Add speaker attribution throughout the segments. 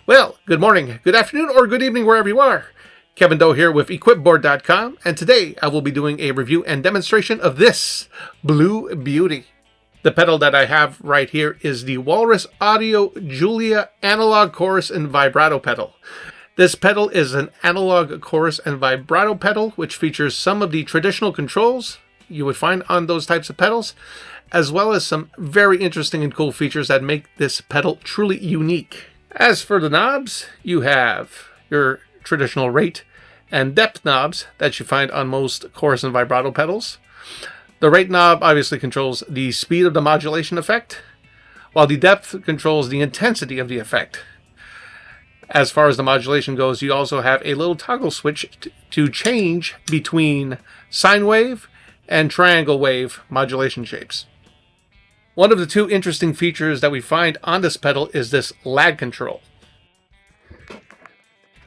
Speaker 1: Well, good morning, good afternoon, or good evening wherever you are. Kevin Doe here with equipboard.com, and today I will be doing a review and demonstration of this Blue Beauty. The pedal that I have right here is the Walrus Audio Julia Analog Chorus and Vibrato pedal. This pedal is an analog chorus and vibrato pedal which features some of the traditional controls you would find on those types of pedals, as well as some very interesting and cool features that make this pedal truly unique. As for the knobs, you have your traditional rate and depth knobs that you find on most chorus and vibrato pedals. The rate knob obviously controls the speed of the modulation effect, while the depth controls the intensity of the effect. As far as the modulation goes, you also have a little toggle switch to change between sine wave and triangle wave modulation shapes. One of the two interesting features that we find on this pedal is this lag control.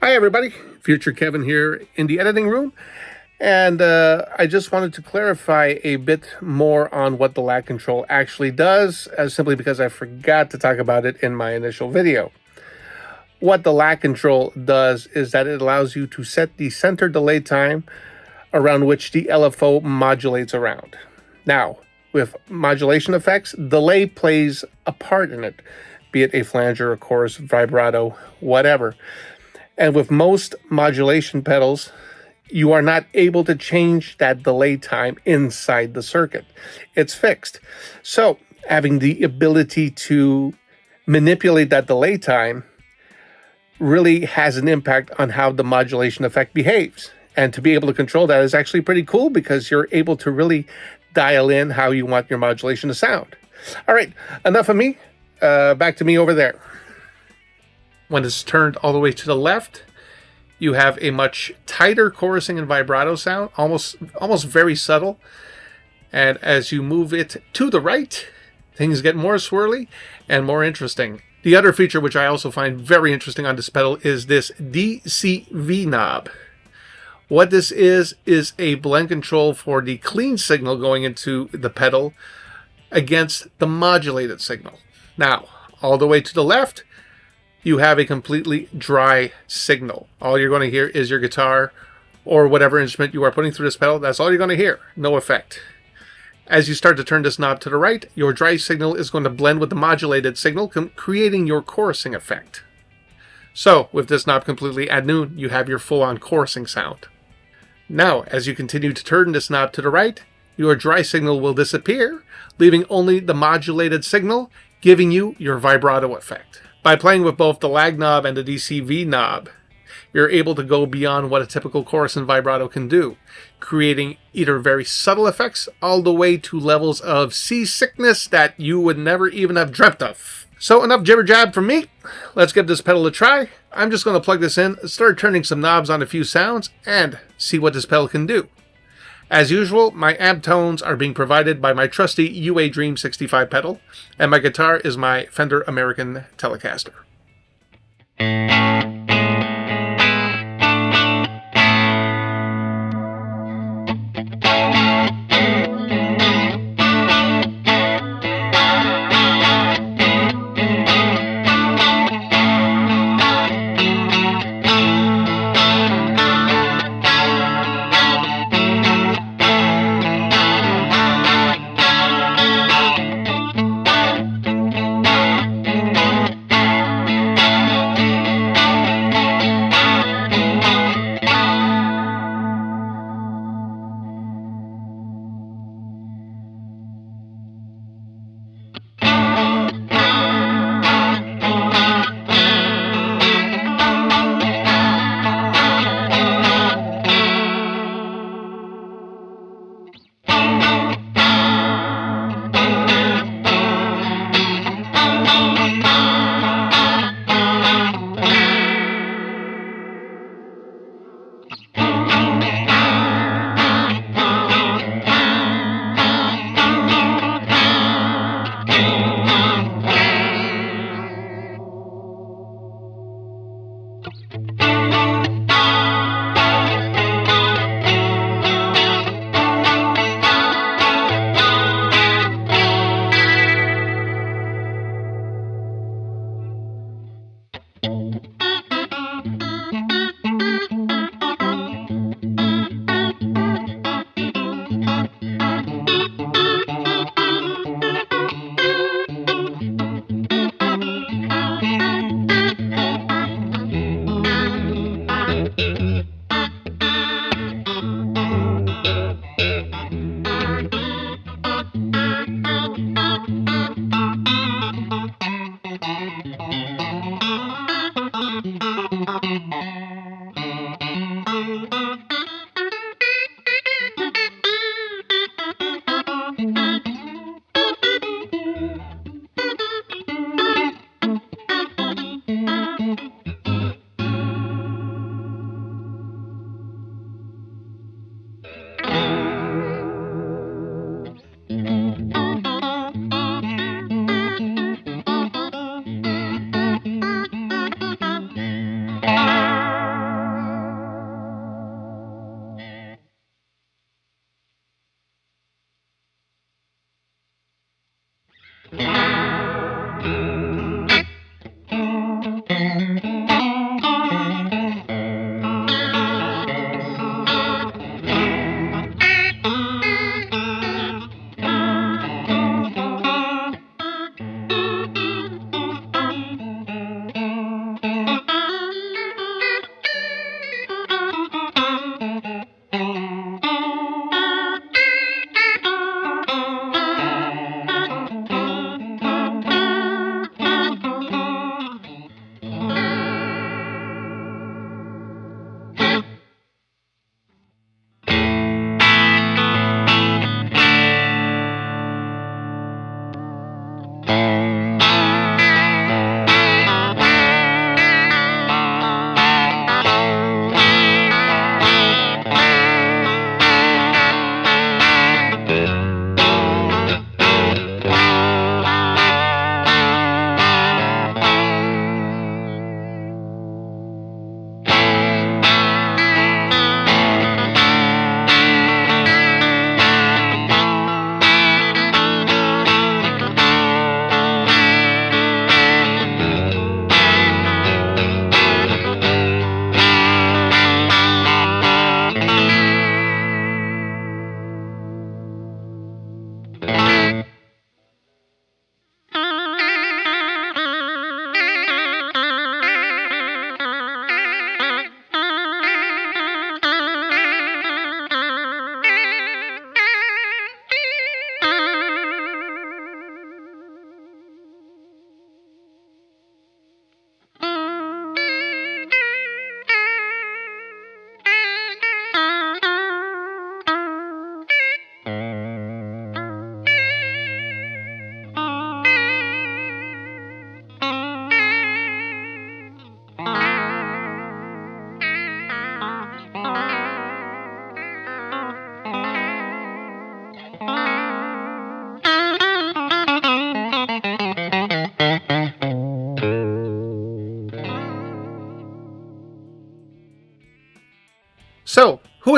Speaker 1: Hi everybody, Future Kevin here in the editing room, and I just wanted to clarify a bit more on what the lag control actually does, simply because I forgot to talk about it in my initial video. What the lag control does is that it allows you to set the center delay time around which the LFO modulates around. Now, with modulation effects, delay plays a part in it, be it a flanger, a chorus, vibrato, whatever. And with most modulation pedals, you are not able to change that delay time inside the circuit. It's fixed. So having the ability to manipulate that delay time really has an impact on how the modulation effect behaves. And to be able to control that is actually pretty cool because you're able to really dial in how you want your modulation to sound. All right, enough of me. Back to me over there. When it's turned all the way to the left, you have a much tighter chorusing and vibrato sound, almost very subtle. And as you move it to the right, things get more swirly and more interesting. The other feature which I also find very interesting on this pedal is this DCV knob. What this is a blend control for the clean signal going into the pedal against the modulated signal. Now, all the way to the left, you have a completely dry signal. All you're going to hear is your guitar or whatever instrument you are putting through this pedal. That's all you're going to hear. No effect. As you start to turn this knob to the right, your dry signal is going to blend with the modulated signal, creating your chorusing effect. So, with this knob completely at noon, you have your full-on chorusing sound. Now, as you continue to turn this knob to the right, your dry signal will disappear, leaving only the modulated signal, giving you your vibrato effect. By playing with both the lag knob and the DCV knob, you're able to go beyond what a typical chorus and vibrato can do, creating either very subtle effects all the way to levels of seasickness that you would never even have dreamt of. So enough jibber jab from me. Let's give this pedal a try. I'm just going to plug this in, start turning some knobs on a few sounds, and see what this pedal can do. As usual, my amp tones are being provided by my trusty UA Dream 65 pedal, and my guitar is my Fender American Telecaster.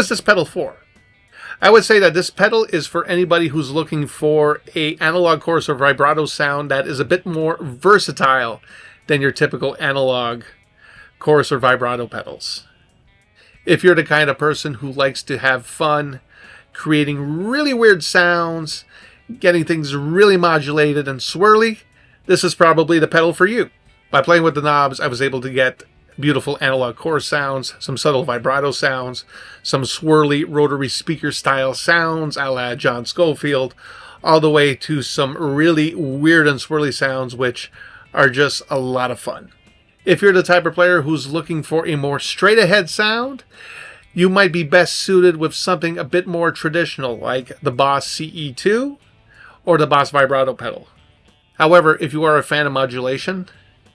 Speaker 1: is this pedal for? I would say that this pedal is for anybody who's looking for an analog chorus or vibrato sound that is a bit more versatile than your typical analog chorus or vibrato pedals. If you're the kind of person who likes to have fun, creating really weird sounds, getting things really modulated and swirly, this is probably the pedal for you. By playing with the knobs, I was able to get beautiful analog chorus sounds, some subtle vibrato sounds, some swirly rotary speaker style sounds a la John Scofield, all the way to some really weird and swirly sounds which are just a lot of fun. If you're the type of player who's looking for a more straight ahead sound, you might be best suited with something a bit more traditional like the Boss CE2 or the Boss Vibrato pedal. However, if you are a fan of modulation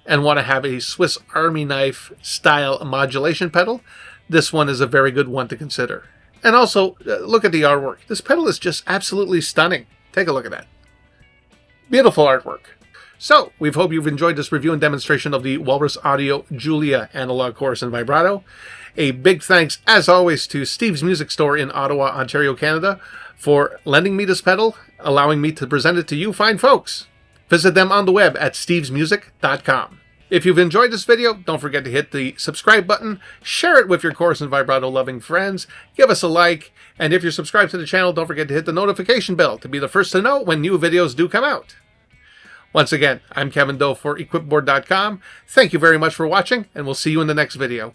Speaker 1: and want to have a Swiss Army knife style modulation pedal, this one is a very good one to consider. And also, look at the artwork. This pedal is just absolutely stunning. Take a look at that. Beautiful artwork. So, we hope you've enjoyed this review and demonstration of the Walrus Audio Julia analog chorus and vibrato. A big thanks, as always, to Steve's Music Store in Ottawa, Ontario, Canada, for lending me this pedal, allowing me to present it to you fine folks. Visit them on the web at stevesmusic.com. If you've enjoyed this video, don't forget to hit the subscribe button, share it with your chorus and vibrato loving friends, give us a like, and if you're subscribed to the channel, don't forget to hit the notification bell to be the first to know when new videos do come out. Once again, I'm Kevin Doe for equipboard.com. Thank you very much for watching, and we'll see you in the next video.